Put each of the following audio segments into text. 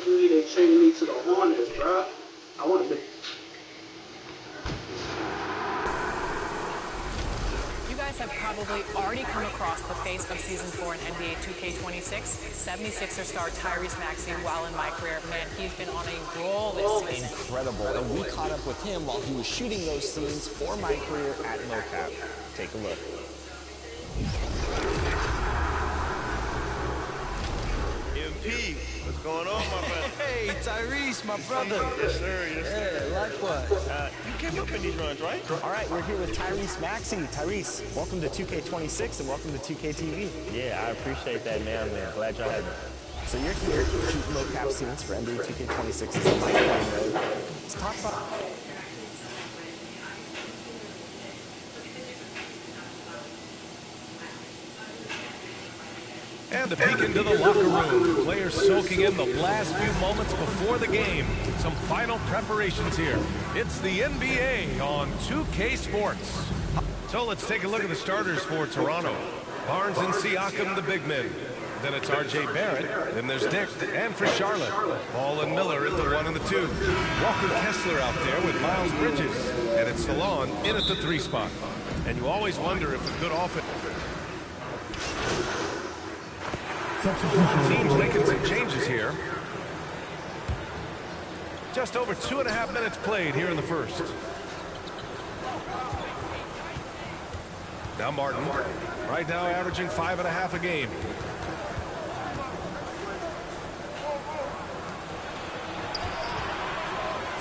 me, they changed me to the Hornets, bro. I want to be. You guys have probably already come across the face of Season 4 in NBA 2K26, 76er star Tyrese Maxey while in MyCareer. Man, he's been on a roll this season. Incredible, and we caught up with him while he was shooting those scenes for MyCareer at mocap. Take a look. MP, what's going on, my brother? Hey, Tyrese, my brother. Yes, sir. Yes, sir. Yeah, likewise. You came up in these runs, right? All right, we're here with Tyrese Maxey. Tyrese, welcome to 2K26 and welcome to 2K TV. Yeah, I appreciate that, man. I'm glad y'all had me. So you're here shooting mocap scenes for NBA 2K26 as a MyCareer mode. Let's talk about. And a peek into the locker room. Players soaking in the last few moments before the game. Some final preparations here. It's the NBA on 2K Sports. So let's take a look at the starters for Toronto. Barnes and Siakam, the big men. Then it's R.J. Barrett. Then there's Dick. And for Charlotte, Ball and Miller at the 1 and the 2. Walker Kessler out there with Miles Bridges. And it's Salon in at the 3 spot. And you always wonder if a good offense... Teams making some changes here. Just over 2.5 minutes played here in the first. Now Martin, right now averaging 5.5 a game.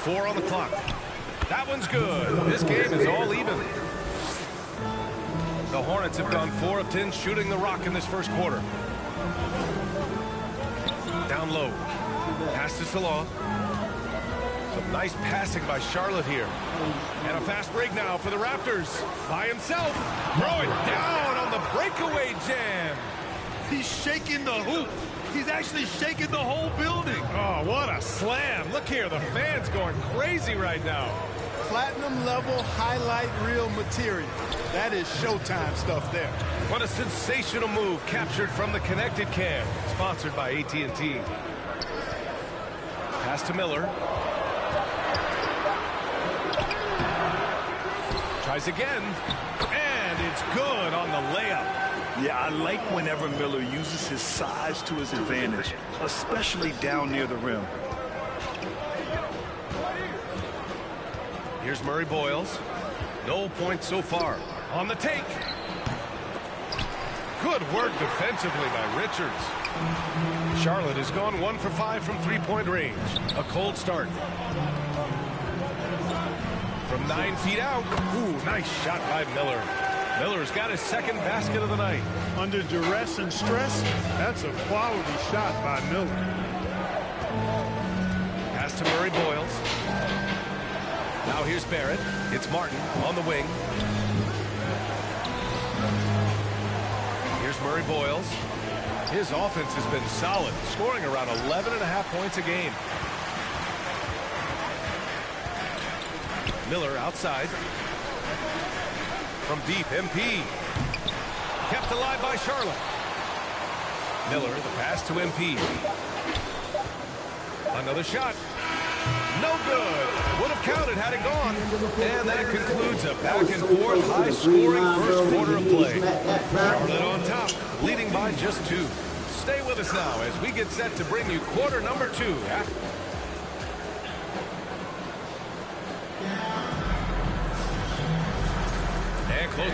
Four on the clock. That one's good. This game is all even. The Hornets have gone 4 of 10 shooting the rock in this first quarter. Down low. Pass to Salon. Some nice passing by Charlotte here. And a fast break now for the Raptors. By himself. Throw it down on the breakaway jam. He's shaking the hoop. He's actually shaking the whole building. Oh, what a slam. Look here, the fans going crazy right now. Platinum level highlight reel material. That is Showtime stuff there. What a sensational move captured from the connected cam. Sponsored by AT&T. Pass to Miller. Tries again. And it's good on the layup. Yeah, I like whenever Miller uses his size to his advantage, especially down near the rim. Here's Murray Boyles. No points so far. On the take. Good work defensively by Richards. Charlotte has gone 1 for 5 from three-point range. A cold start. From 9 feet out. Ooh, nice shot by Miller. Miller's got his second basket of the night. Under duress and stress, that's a quality shot by Miller. Pass to Murray Boyles. Now here's Barrett. It's Martin on the wing. Here's Murray Boyles. His offense has been solid, scoring around 11.5 points a game. Miller outside. From deep, MP. Kept alive by Charlotte. Miller, the pass to MP. Another shot. No good. Would have counted had it gone. And that concludes a back-and-forth, high-scoring first quarter of play. Charlotte on top, leading by just 2. Stay with us now as we get set to bring you quarter number 2. And close.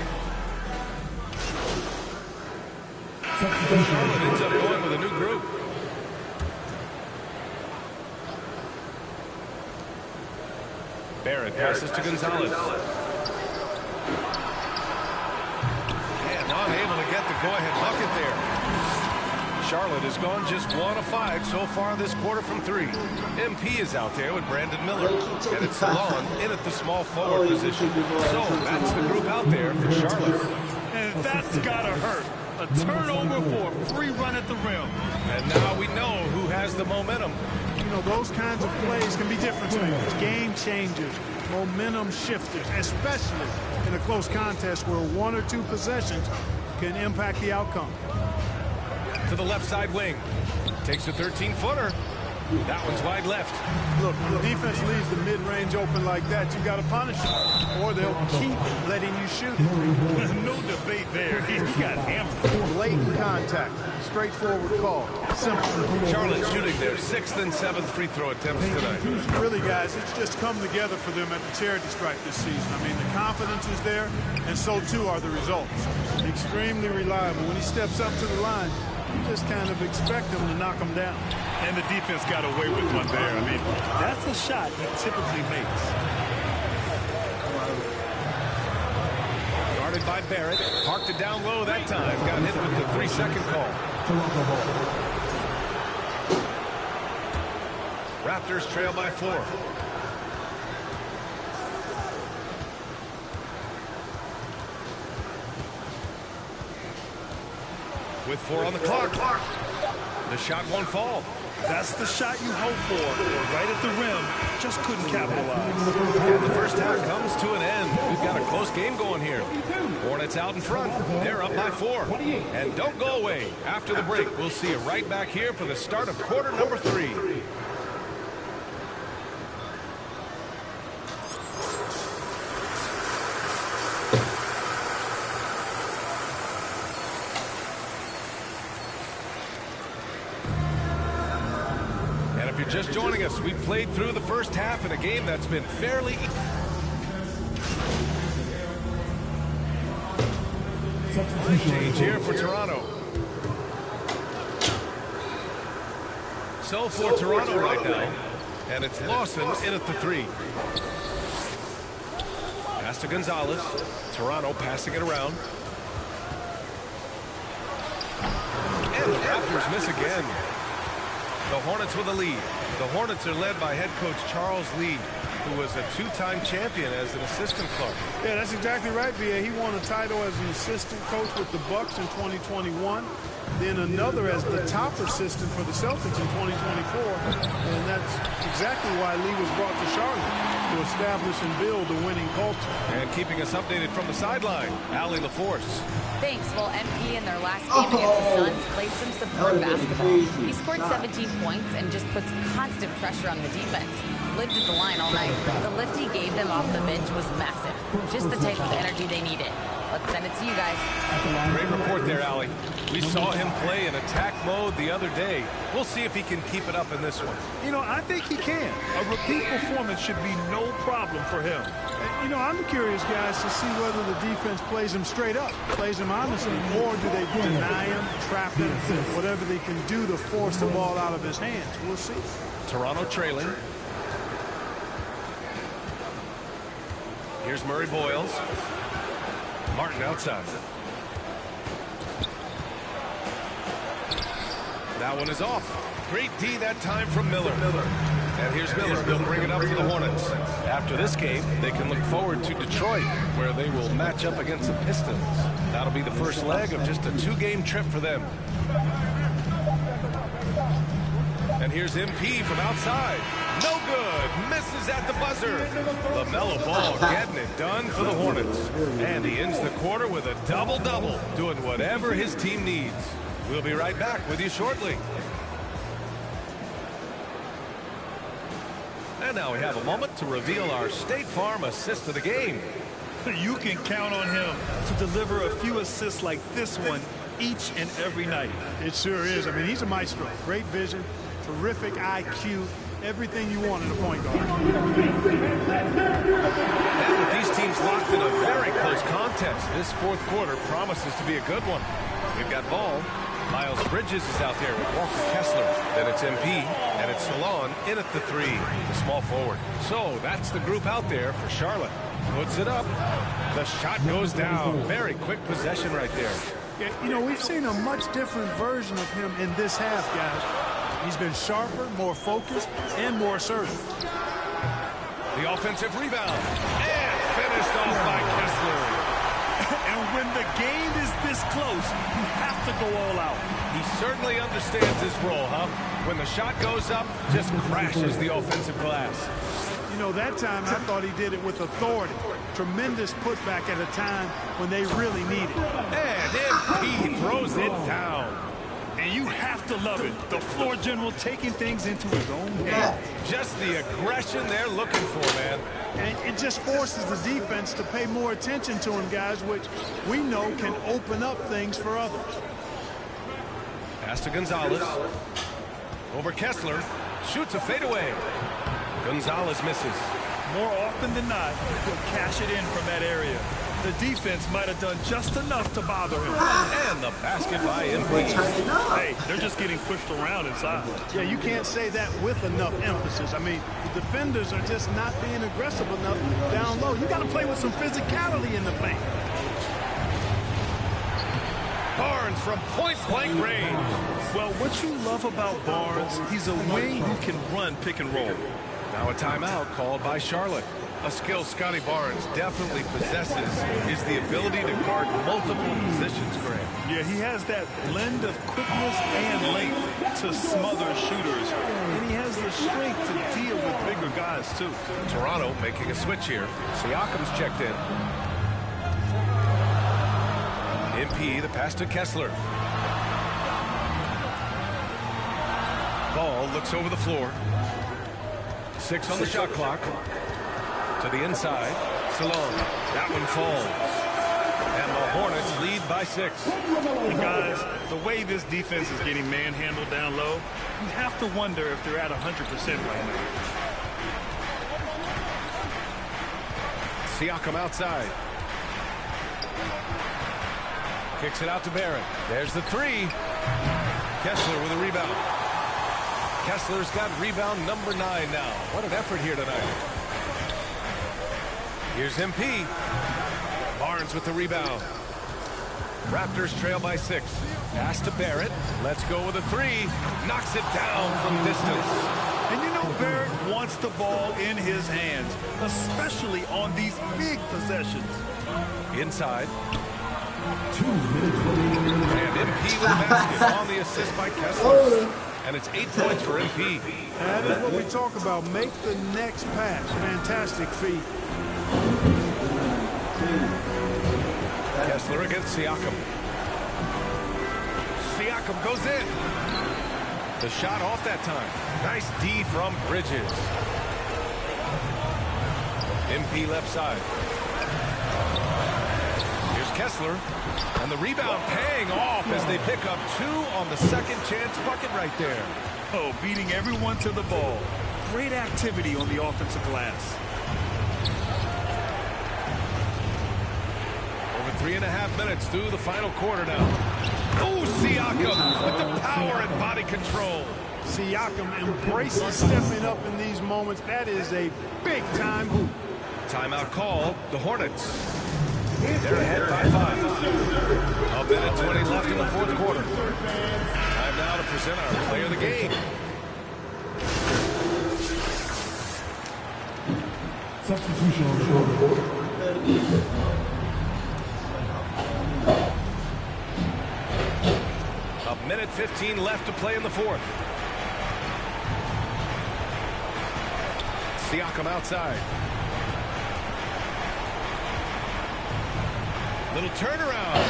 Charlotte ends up going with a new group. Barrett passes to Gonzalez. And unable to get the go-ahead bucket there. Charlotte has gone just 1 of 5 so far this quarter from 3. MP is out there with Brandon Miller. And it's Salon in at the small forward position. So that's the group out there for Charlotte. And that's gotta hurt. A turnover for a free run at the rim. And now we know who has the momentum. You know, those kinds of plays can be difference makers, game changers, momentum shifters, especially in a close contest where 1 or 2 possessions can impact the outcome. To the left side wing. Takes a 13-footer. That one's wide left. Look, when the defense leaves the mid-range open like that, you got to punish them, or they'll keep letting you shoot it. No debate there. He got hammered. Blatant contact. Straightforward call. Simple. Charlotte shooting their 6th and 7th free throw attempts tonight. Really, guys, it's just come together for them at the charity stripe this season. I mean, the confidence is there, and so too are the results. Extremely reliable. When he steps up to the line, you just kind of expect him to knock him down. And the defense got away with one there. I mean, that's a shot he typically makes. Guarded by Barrett. Parked it down low that time. Got hit with the 3-second call. Raptors trail by 4. With 4 on the clock. The shot won't fall. That's the shot you hope for. Right at the rim. Just couldn't capitalize. And the first half comes to an end. We've got a close game going here. Hornets out in front. They're up by 4. And don't go away. After the break, we'll see you right back here for the start of quarter number 3. If you're just joining us, we played through the first half in a game that's been fairly... Change here for Toronto. So for Toronto right now, and it's Lawson in at the 3. Pass to Gonzalez. Toronto passing it around. And the Raptors miss again. The Hornets with a lead. The Hornets are led by head coach Charles Lee, who was a 2-time champion as an assistant coach. Yeah, that's exactly right, B.A. He won a title as an assistant coach with the Bucks in 2021, then another as the top assistant for the Celtics in 2024, and that's exactly why Lee was brought to Charlotte, to establish and build a winning culture. And keeping us updated from the sideline, Allie LaForce. Thanks. Well, MP in their last game against the Suns played some superb basketball. He scored 17 points and just puts constant pressure on the defense. Lived at the line all night. The lift he gave them off the bench was massive. Just the type of energy they needed. Let's send it to you guys. Great report there, Allie. We saw him play in attack mode the other day. We'll see if he can keep it up in this one. You know, I think he can. A repeat performance should be no problem for him. You know, I'm curious, guys, to see whether the defense plays him straight up, plays him honestly, or do they deny him, trap him, whatever they can do to force the ball out of his hands. We'll see. Toronto trailing. Here's Murray Boyles. Martin outside. That one is off. Great D that time from Miller. And here's Miller. He'll bring it up to the Hornets. After this game, they can look forward to Detroit, where they will match up against the Pistons. That'll be the first leg of just a 2-game trip for them. And here's MP from outside. No good. Misses at the buzzer. LaMelo Ball getting it done for the Hornets. And he ends the quarter with a double-double, doing whatever his team needs. We'll be right back with you shortly. And now we have a moment to reveal our State Farm assist of the game. You can count on him to deliver a few assists like this one each and every night. It sure is. I mean, he's a maestro. Great vision, terrific IQ, everything you want in a point guard. And with these teams locked in a very close contest, this fourth quarter promises to be a good one. We've got ball. Miles Bridges is out there with Walker Kessler. Then it's MP, and it's Salon in at the 3, the small forward. So that's the group out there for Charlotte. Puts it up. The shot goes down. Very quick possession right there. Yeah, you know, we've seen a much different version of him in this half, guys. He's been sharper, more focused, and more assertive. The offensive rebound. And finished off by Kessler. And when the game is this close, you have to go all out. He certainly understands his role, huh? When the shot goes up, just crashes the offensive glass. You know, that time I thought he did it with authority. Tremendous putback at a time when they really need it. And MP throws it down. And you have to love it. The floor general taking things into his own hands. Just the aggression they're looking for, man. And it just forces the defense to pay more attention to him, guys, which we know can open up things for others. Pass to Gonzalez. Over Kessler. Shoots a fadeaway. Gonzalez misses. More often than not, he'll cash it in from that area. The defense might have done just enough to bother him. And the basket by MP. Hey, they're just getting pushed around inside. Yeah, you can't say that with enough emphasis. I mean, the defenders are just not being aggressive enough down low. You got to play with some physicality in the paint. Barnes from point-blank range. Well, what you love about Barnes, he's a wing who can run pick and roll. Now a timeout called by Charlotte. A skill Scotty Barnes definitely possesses is the ability to guard multiple positions, Graham. Yeah, he has that blend of quickness and length to smother shooters. And he has the strength to deal with bigger guys, too. Toronto making a switch here. Siakam's checked in. MP, the pass to Kessler. Ball looks over the floor. 6 on the shot clock. To the inside. Salon. That one falls. And the Hornets lead by 6. And guys, the way this defense is getting manhandled down low, you have to wonder if they're at 100% right now. Siakam outside. Kicks it out to Barrett. There's the 3. Kessler with a rebound. Kessler's got rebound number 9 now. What an effort here tonight. Here's MP. Barnes with the rebound. Raptors trail by 6. Pass to Barrett. Let's go with a 3. Knocks it down from distance. And you know Barrett wants the ball in his hands, especially on these big possessions. Inside. And MP with the basket on the assist by Kessler. And it's 8 points for MP. That is what we talk about. Make the next pass. Fantastic feat. Kessler against Siakam. Siakam goes in. The shot off that time. Nice D from Bridges. MP left side. Here's Kessler. And the rebound paying off as they pick up 2 on the second chance bucket right there. Oh, beating everyone to the ball. Great activity on the offensive glass. Over 3.5 minutes through the final quarter now. Oh, Siakam with the power and body control. Siakam embraces stepping up in these moments. That is a big-time hoop. Timeout call. The Hornets. They're ahead by 5. A minute 20 left in the fourth quarter. Time now to present our player of the game. Substitution on the short. A minute 15 left to play in the fourth. Siakam outside. Little turnaround.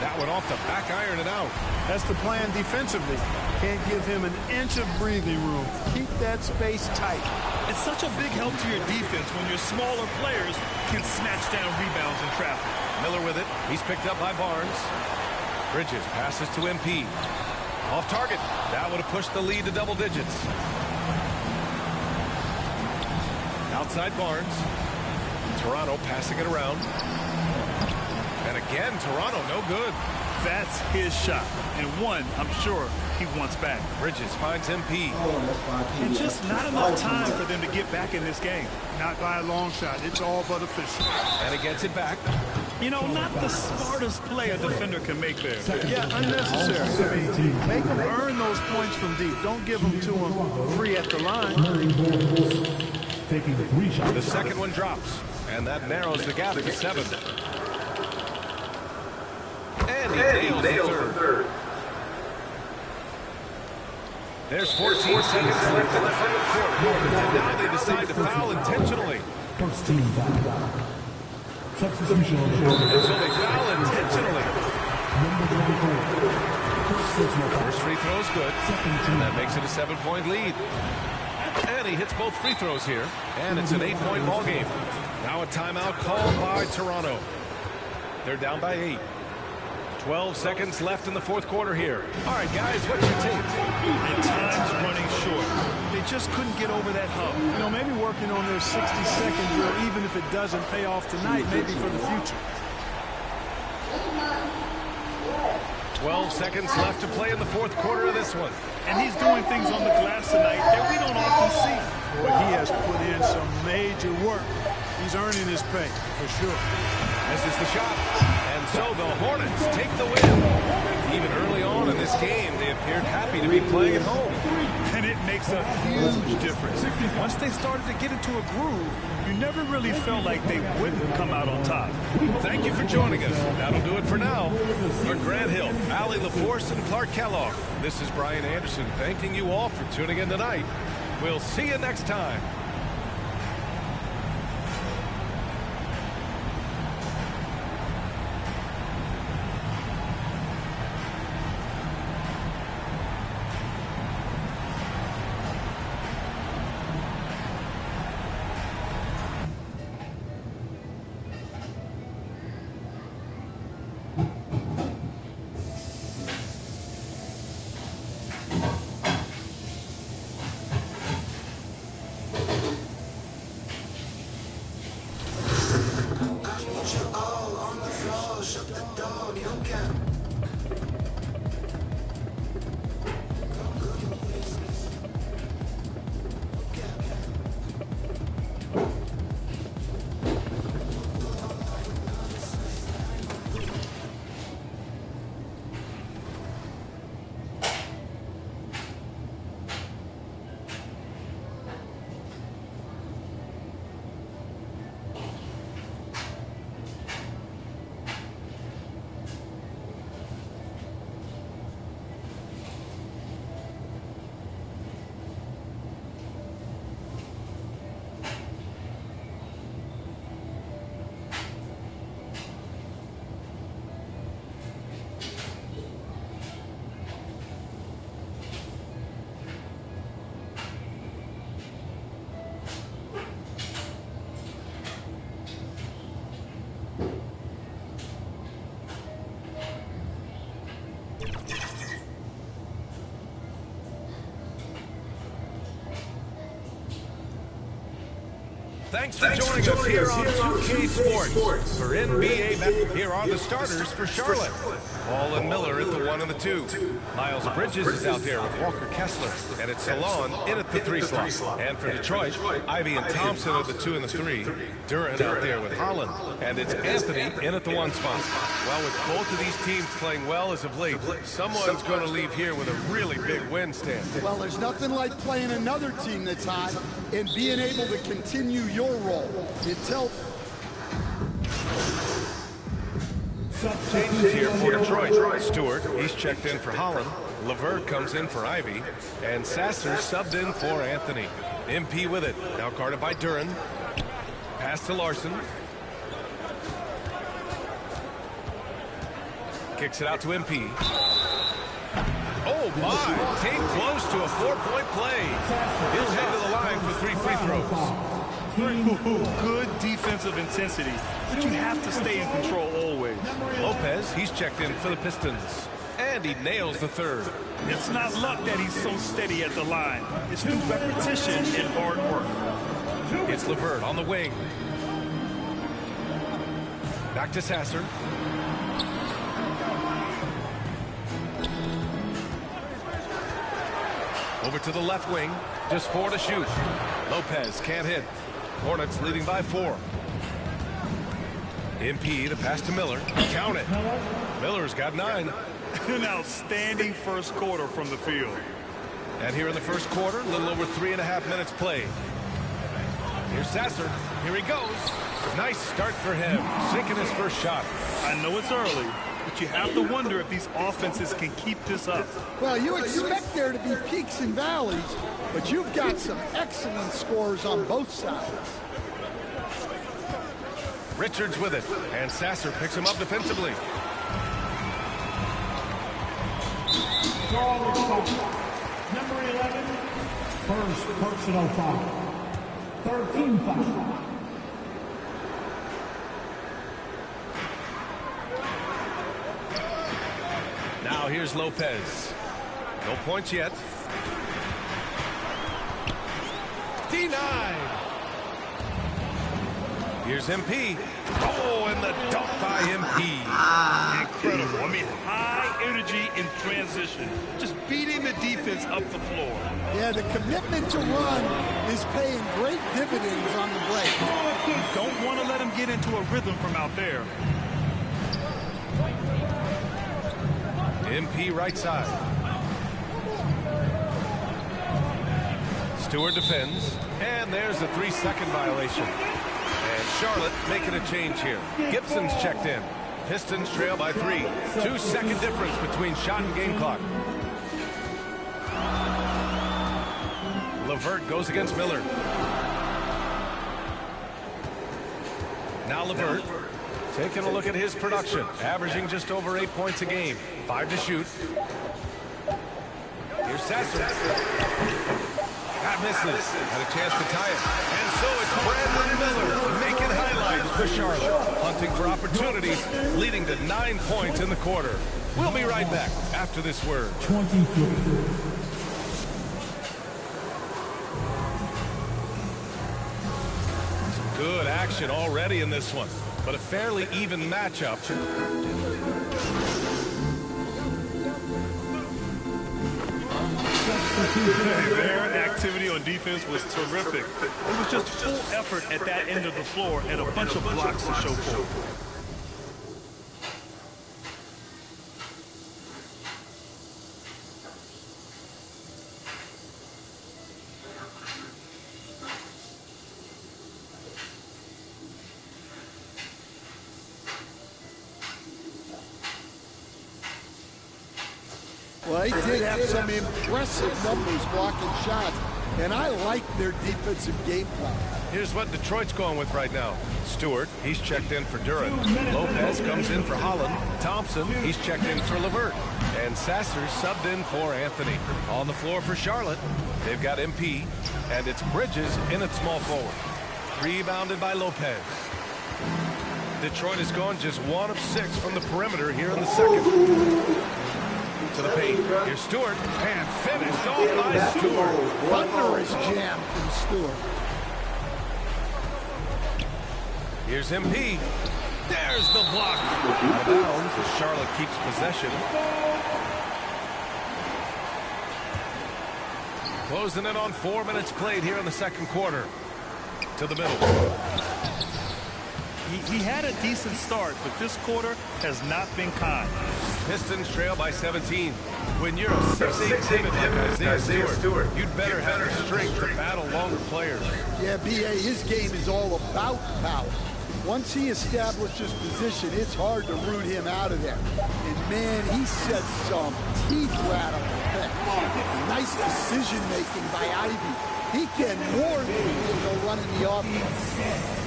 That one off the back iron and out. That's the plan defensively. Can't give him an inch of breathing room. Keep that space tight. It's such a big help to your defense when your smaller players can snatch down rebounds in traffic. Miller with it. He's picked up by Barnes. Bridges passes to MP. Off target. That would have pushed the lead to double digits. Outside Barnes. Toronto passing it around. And again, Toronto no good. That's his shot. And one, I'm sure, he wants back. Bridges finds MP. And just not enough time for them to get back in this game. Not by a long shot. It's all but official. And he gets it back. You know, not the smartest play a defender can make there. Yeah, unnecessary. I mean, make them earn those points from deep. Don't give them to them free at the line. Taking 3 shots. The second one drops. And that narrows the gap to 7. And he nails the third. There's 14 seconds left in the third quarter. And now they decide to foul intentionally. First team foul. Substitution on the short. And so they foul intentionally. First free throw is good, and that makes it a 7-point lead. And he hits both free throws here, and it's an 8-point ball game. Now a timeout called by Toronto. They're down by 8. 12 seconds left in the fourth quarter here. All right, guys, what's your take? And time's running short. They just couldn't get over that hump. You know, maybe working on their 60-second drill, even if it doesn't pay off tonight, maybe for the future. 12 seconds left to play in the fourth quarter of this one. And he's doing things on the glass tonight that we don't often see. But he has put in some major work. He's earning his pay, for sure. This is the shot. And so the Hornets take the win. Even early on in this game, they appeared happy to be playing at home. And it makes a huge difference. Once they started to get into a groove, you never really felt like they wouldn't come out on top. Thank you for joining us. That'll do it for now. For Grant Hill, Allie LaForce, and Clark Kellogg, this is Brian Anderson thanking you all for tuning in tonight. We'll see you next time. Thanks for joining us here on 2K Sports. For NBA, here are the starters for Charlotte. Ball and Miller at the 1 and the 2. Miles Bridges is out there with Walker Kessler. And it's Salon in at the 3 slot. And for Detroit, Ivy and Thompson are the 2 and the 3. Duran out there with Holland. And it's Anthony in at the 1 spot. Well, with both of these teams playing well as of late, someone's going to leave here with a really big win, Stan. Well, there's nothing like playing another team that's hot and being able to continue your role. Changes here for Detroit. Stewart, he's checked in for Holland. Levert comes in for Ivy. And Sasser subbed in for Anthony. MP with it. Now guarded by Duran. Pass to Larson. Kicks it out to MP. Oh, my. Came close to a 4-point play. He'll head to the line for 3 free throws. Good defensive intensity, but you have to stay in control always. Lopez, he's checked in for the Pistons. And he nails the 3rd. It's not luck that he's so steady at the line. It's through repetition and hard work. It's Levert on the wing. Back to Sasser. Over to the left wing. Just 4 to shoot. Lopez can't hit. Hornets leading by 4. MP to pass to Miller. Count it. Miller's got 9. An outstanding first quarter from the field. And here in the first quarter, a little over 3.5 minutes played. Here's Sasser. Here he goes. Nice start for him. Sinking his first shot. I know it's early, but you have to wonder if these offenses can keep this up. Well, you expect there to be peaks and valleys, but you've got some excellent scores on both sides. Richards with it, and Sasser picks him up defensively. Charlotte foul. Number 11, first personal foul. 13 foul. Now here's Lopez. No points yet. Denied. Here's MP. Oh, and the dunk by MP. Incredible. I mean, high energy in transition. Just beating the defense up the floor. Yeah, the commitment to run is paying great dividends on the break. You don't want to let him get into a rhythm from out there. MP right side. Stewart defends, and there's a 3-second violation. And Charlotte making a change here. Gibson's checked in. Pistons trail by 3. 2-second difference between shot and game clock. LeVert goes against Miller. Now LeVert taking a look at his production, averaging just over 8 points a game. 5 to shoot. Here's Sasser. That misses. Had a chance to tie it. And so it's Brandon Miller making highlights for Charlotte. Hunting for opportunities, leading to 9 points in the quarter. We'll be right back after this word. 23. Good action already in this one, but a fairly even matchup. Their activity on defense was terrific. It was just full effort at that end of the floor and a bunch of blocks to show for it. Well, they did have some impressive numbers blocking shots, and I like their defensive game plan. Here's what Detroit's going with right now. Stewart, he's checked in for Duran. Lopez comes in for Holland. Thompson, he's checked in for LeVert. And Sasser subbed in for Anthony. On the floor for Charlotte, they've got MP, and it's Bridges in at small forward. Rebounded by Lopez. Detroit has gone just 1 of 6 from the perimeter here in the second. To the paint. Here's Stewart, and finished off by Stewart. Thunderous jam from Stewart. Here's MP. There's the block. Out of bounds as Charlotte keeps possession. Closing in on 4 minutes played here in the second quarter. To the middle. He had a decent start, but this quarter has not been kind. Pistons trail by 17. When you're a 6'8" pivot like Isaiah Stewart, you'd better have the strength to battle longer players. Yeah, B.A., his game is all about power. Once he establishes position, it's hard to root him out of there. And, man, he sets some teeth-rattling things. Nice decision-making by Ivy. He can more than handle running the offense.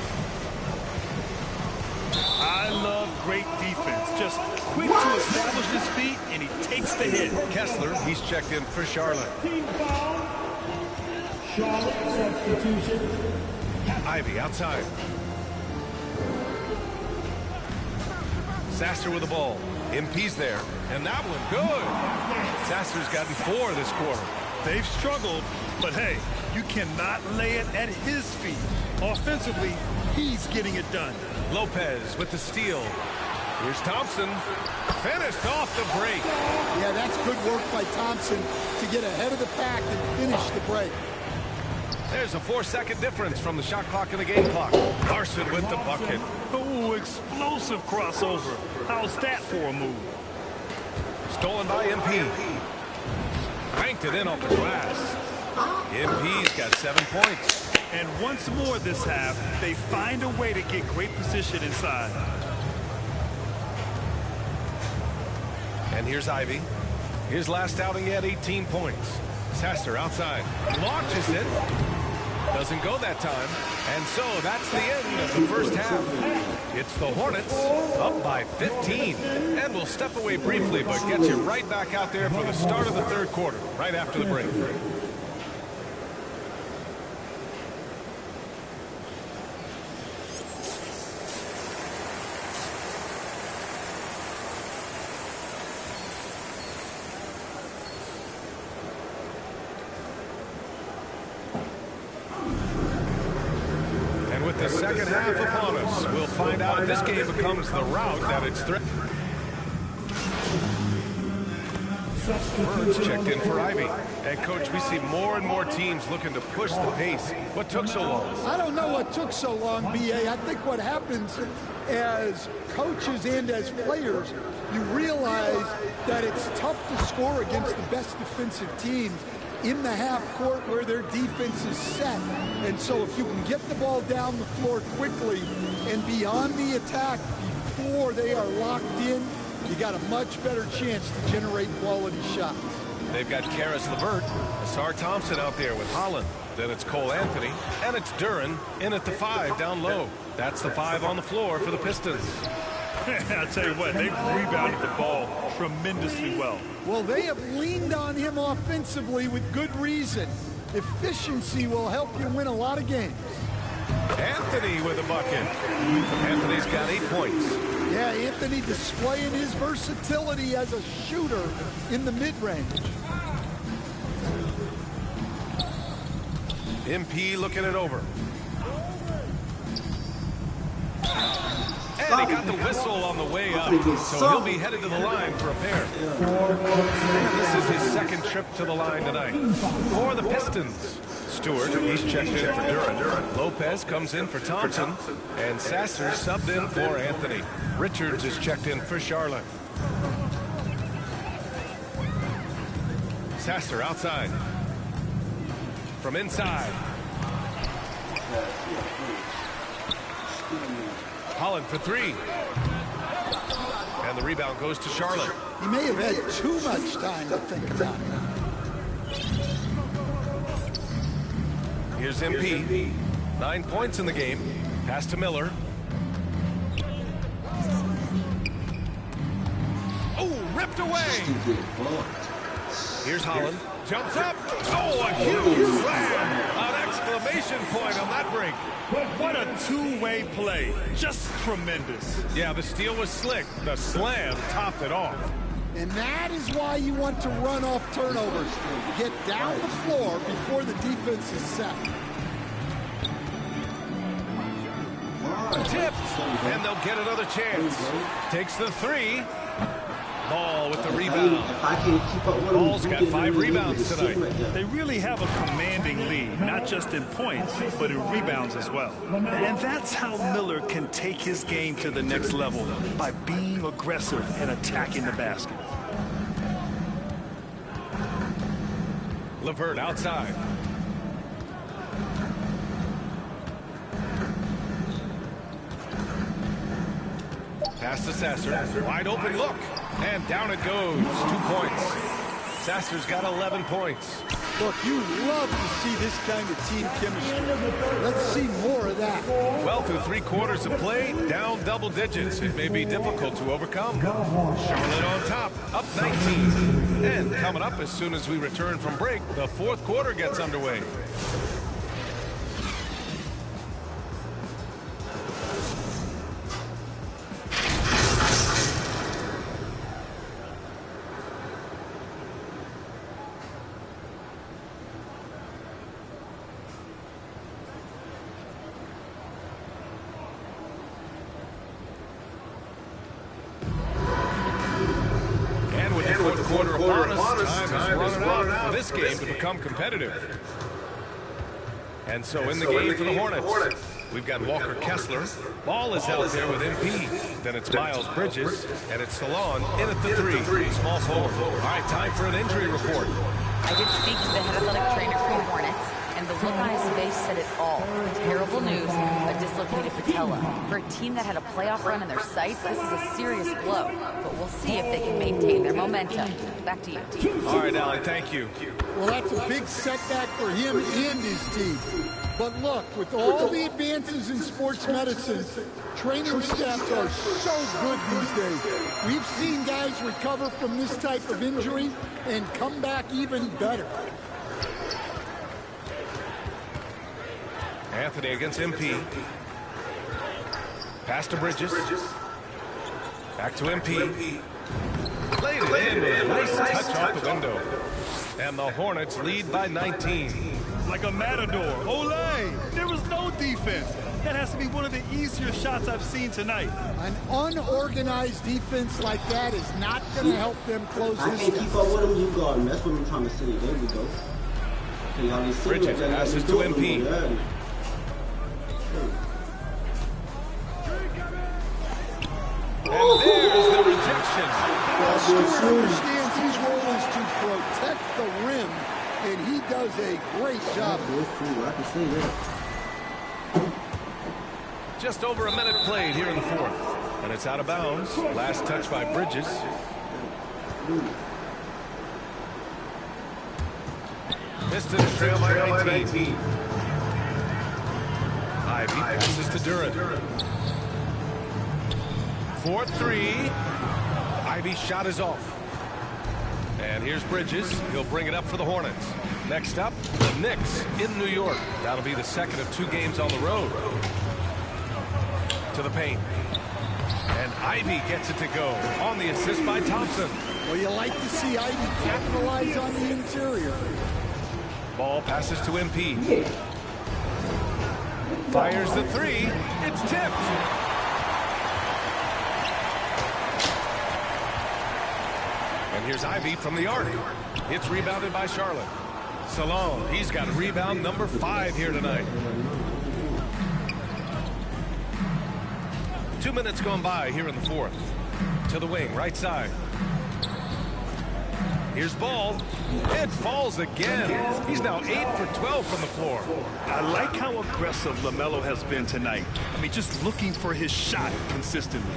I love great defense. Just quick to establish his feet, and he takes the hit. Kessler, he's checked in for Charlotte. Team foul. Charlotte substitution. Ivy outside. Sasser with the ball. MP's there, and that one good. Sasser's gotten 4 this quarter. They've struggled, but hey, you cannot lay it at his feet. Offensively, he's getting it done. Lopez with the steal. Here's Thompson. Finished off the break. Yeah, that's good work by Thompson to get ahead of the pack and finish the break. There's a 4-second difference from the shot clock and the game clock. Larson with the bucket. Oh, explosive crossover. How's that for a move? Stolen by MP. Banked it in off the glass. MP's got 7 points. And once more this half, they find a way to get great position inside. And here's Ivy. His last outing, he had 18 points. Sasser outside. Launches it. Doesn't go that time. And so that's the end of the first half. It's the Hornets up by 15. And we'll step away briefly, but get you right back out there for the start of the third quarter, right after the break. With the second half upon us, we'll find out if this game becomes the route that it's threatened. Birds checked in for Ivy. And, Coach, we see more and more teams looking to push the pace. What took so long? I don't know what took so long, B.A. I think what happens as coaches and as players, you realize that it's tough to score against the best defensive teams in the half court where their defense is set. And so if you can get the ball down the floor quickly and be on the attack before they are locked in, you got a much better chance to generate quality shots. They've got Karis LeVert, Asar Thompson out there with Holland. Then it's Cole Anthony, and it's Duren in at the 5 down low. That's the 5 on the floor for the Pistons. I'll tell you what, they've rebounded the ball tremendously well. Well, they have leaned on him offensively with good reason. Efficiency will help you win a lot of games. Anthony with a bucket. Anthony's got 8 points. Yeah, Anthony displaying his versatility as a shooter in the mid-range. MP looking it over. And he got the whistle on the way up, so he'll be headed to the line for a pair. And this is his second trip to the line tonight. For the Pistons, Stewart, he's checked in for Duren. Lopez comes in for Thompson, and Sasser subbed in for Anthony. Richards is checked in for Charlotte. Sasser outside. From inside. Holland for 3. And the rebound goes to Charlotte. He may have had too much time to think about it. Here's MP. 9 points in the game. Pass to Miller. Oh, ripped away. Here's Holland. Jumps up. Oh, a huge slam. An exclamation point on that break. What a two-way play. Just tremendous. Yeah, the steal was slick. The slam topped it off. And that is why you want to run off turnovers. Get down the floor before the defense is set. Tipped, and they'll get another chance. Takes the 3. Ball with the rebound. Ball's got 5 rebounds tonight. They really have a commanding lead, not just in points, but in rebounds as well. And that's how Miller can take his game to the next level, by being aggressive and attacking the basket. LeVert outside. Pass to Sasser. Wide open look. And down it goes. 2 points. Sasser's got 11 points. Look, you love to see this kind of team chemistry. Let's see more of that. Well, through 3 quarters of play, down double digits. It may be difficult to overcome. Charlotte on top, up 19. And coming up as soon as we return from break, the 4th quarter gets underway. Quarter upon us, time is running out for this game to become competitive. And so in the game for the Hornets, we've got Walker Kessler. Ball is out there with MP. Then it's Miles Bridges, and it's Salon in at the 3. Small forward. All right, time for an injury report. I did speak to the head athletic trainer for the Hornets, and the look on his face said it all. Terrible news, a dislocated patella. For a team that had a playoff run in their sights, this is a serious blow. But we'll see if they can maintain their momentum. Back to you. All right, Alan, thank you. Well, that's a big setback for him and his team. But look, with all the advances in sports medicine, training staffs are so good these days. We've seen guys recover from this type of injury and come back even better. Anthony against MP. Pass to Bridges. Back to MP. Played it in with a nice touch off the window. And the Hornets lead by 19. Like a matador. Olé! There was no defense. That has to be one of the easier shots I've seen tonight. An unorganized defense like that is not going to help them close I this can't gap. keep up with them, you guard. That's what I'm trying to say. There we go. Okay, y'all see Bridges passes to MP. And there's the rejection. Well, Stewart understands his role is to protect the rim, and he does a great job. I can see that. Just over a minute played here in the fourth. And it's out of bounds. Last touch by Bridges. Pistons trail by 19. Ivy passes to Duran. 4-3. Ivy's shot is off. And here's Bridges. He'll bring it up for the Hornets. Next up, the Knicks in New York. That'll be the second of 2 games on the road. To the paint. And Ivy gets it to go on the assist by Thompson. Well, you like to see Ivy capitalize on the interior. Ball passes to MP. Fires the 3. It's tipped. And here's Ivy from the arc. It's rebounded by Charlotte. Salone, he's got rebound number 5 here tonight. 2 minutes gone by here in the fourth. To the wing, right side. Here's Ball. It falls again. He's now 8 for 12 from the floor. I like how aggressive LaMelo has been tonight. I mean, just looking for his shot consistently.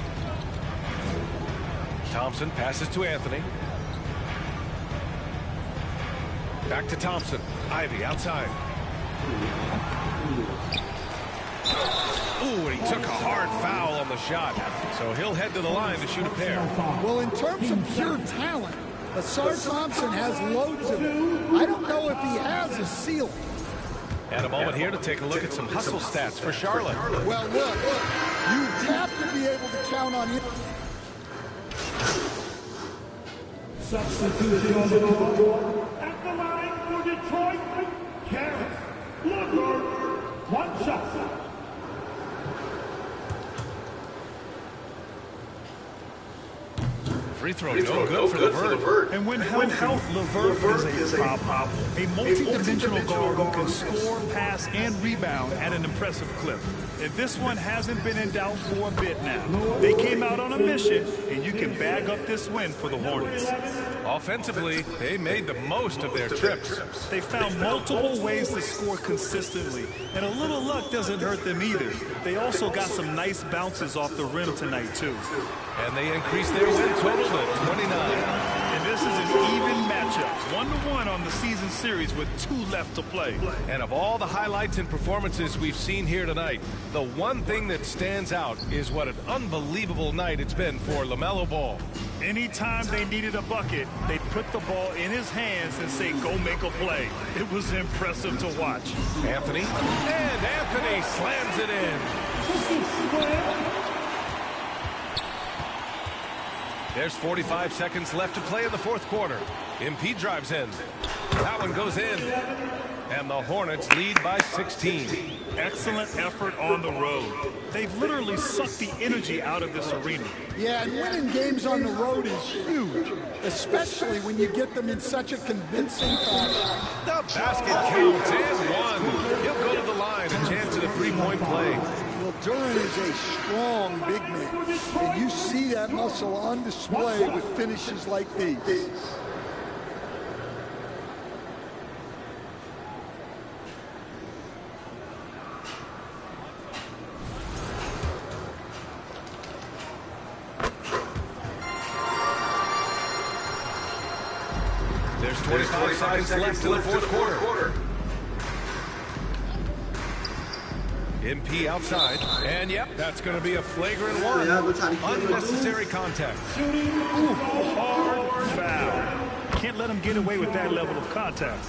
Thompson passes to Anthony. Back to Thompson. Ivy outside. Ooh, and he took a hard foul on the shot. So he'll head to the line to shoot a pair. Well, in terms of pure talent, Asar Thompson has loads of it. I don't know if he has a ceiling. And a moment here to take a look at some hustle stats for Charlotte. Well, look, you have to be able to count on him. Substitution on the floor. At the line for Detroit, Karis Levert. 1 shot. Free throw, no good for Levert. And when healthy, Levert is a problem. A multi-dimensional guard who can score, pass, and rebound at an impressive clip. And this one hasn't been in doubt for a bit now. They came out on a mission, and you can bag up this win for the Hornets. Offensively, they made the most of their trips. They found multiple ways to score consistently, and a little luck doesn't hurt them either. They also got some nice bounces off the rim tonight, too. And they increased their win total to 29. And this is an even matchup, 1-1 on the season series with 2 left to play. And of all the highlights and performances we've seen here tonight, the one thing that stands out is what an unbelievable night it's been for LaMelo Ball. Anytime they needed a bucket, they put the ball in his hands and say, go make a play. It was impressive to watch. Anthony, and Anthony slams it in. There's 45 seconds left to play in the fourth quarter. MP drives in. That one goes in. And the Hornets lead by 16. Excellent effort on the road. They've literally sucked the energy out of this arena. Yeah, and winning games on the road is huge, especially when you get them in such a convincing fashion. The basket counts and 1. He'll go to the line, a chance at a 3-point play. Well, Duran is a strong big man, and you see that muscle on display with finishes like these. There's 25 seconds left in the fourth quarter. MP outside. And yep, that's going to be a flagrant one. Unnecessary contact. Ooh, hard foul. Can't let him get away with that level of contact.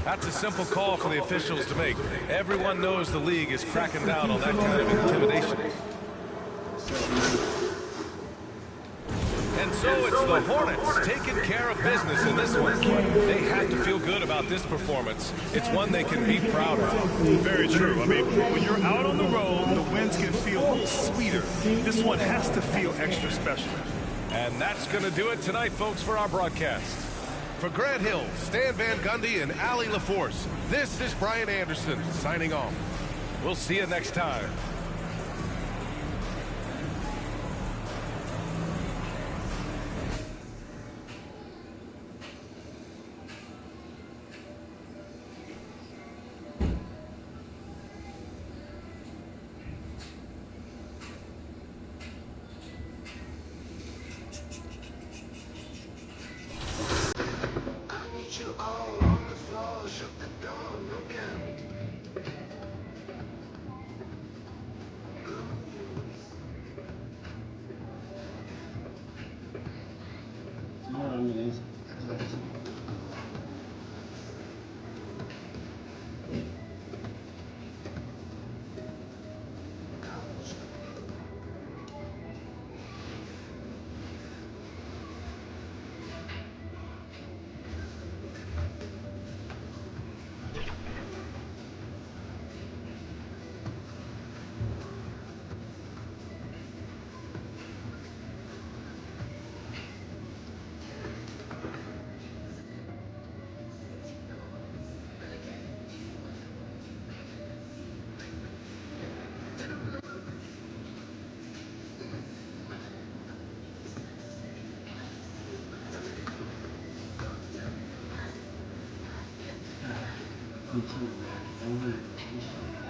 That's a simple call for the officials to make. Everyone knows the league is cracking down on that kind of intimidation. And so it's the Hornets taking care of business in this one. They have to feel good about this performance. It's one they can be proud of. Very true. I mean, when you're out on the road, the wins can feel sweeter. This one has to feel extra special. And that's going to do it tonight, folks, for our broadcast. For Grant Hill, Stan Van Gundy, and Allie LaForce, this is Brian Anderson signing off. We'll see you next time. Me too, man.